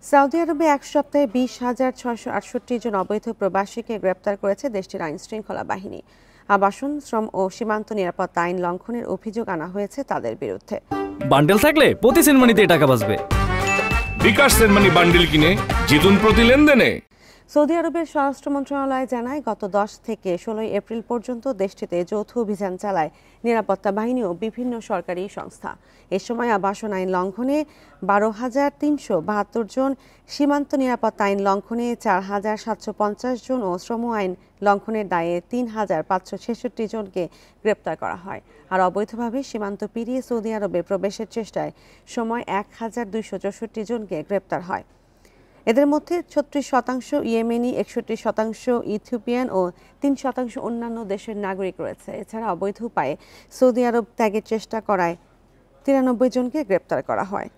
Saudi আরবে এক সপ্তাহে 20,668 জন অবৈধ প্রবাসীকে গ্রেপ্তার করেছে দেশটির আইন শৃঙ্খলা বাহিনী। আবাসন, শ্রম ও সীমান্ত নিরাপত্তা আইন লঙ্ঘনের অভিযোগ আনা হয়েছে তাদের বিরুদ্ধে। বান্ডেল থাকলে প্রতি সেনমানিতে টাকা বাঁচবে। বিকাশ সেনমানি বান্ডেল কিনে জিতুন প্রতি লেনদেনে। সৌদি আরবের স্বরাষ্ট্র মন্ত্রণালয় জানায়, গত 10 থেকে 16 এপ্রিল পর্যন্ত দেশটিতে যৌথ অভিযান চালায় নিরাপত্তা বাহিনী ও বিভিন্ন সরকারি সংস্থা। এ সময় আবাসন আইন লঙ্ঘনে 12,372 জন, সীমান্ত নিরাপত্তা আইন লঙ্ঘনে 4,750 জন ও শ্রম আইন লঙ্ঘনের দায়ে 3,566 জনকে গ্রেপ্তার করা হয়। আর অবৈধভাবে সীমান্ত পেরিয়ে সৌদি আরবে প্রবেশের চেষ্টায় সময় 1,264 জনকে গ্রেপ্তার হয়। এদের মধ্যে 36% ইয়েমেনি, 61% ইথিওপিয়ান ও 3% অন্যান্য দেশের নাগরিক রয়েছে। এছাড়া অবৈধ উপায়ে সৌদি আরব ত্যাগের চেষ্টা করায় 93 জনকে গ্রেপ্তার করা হয়।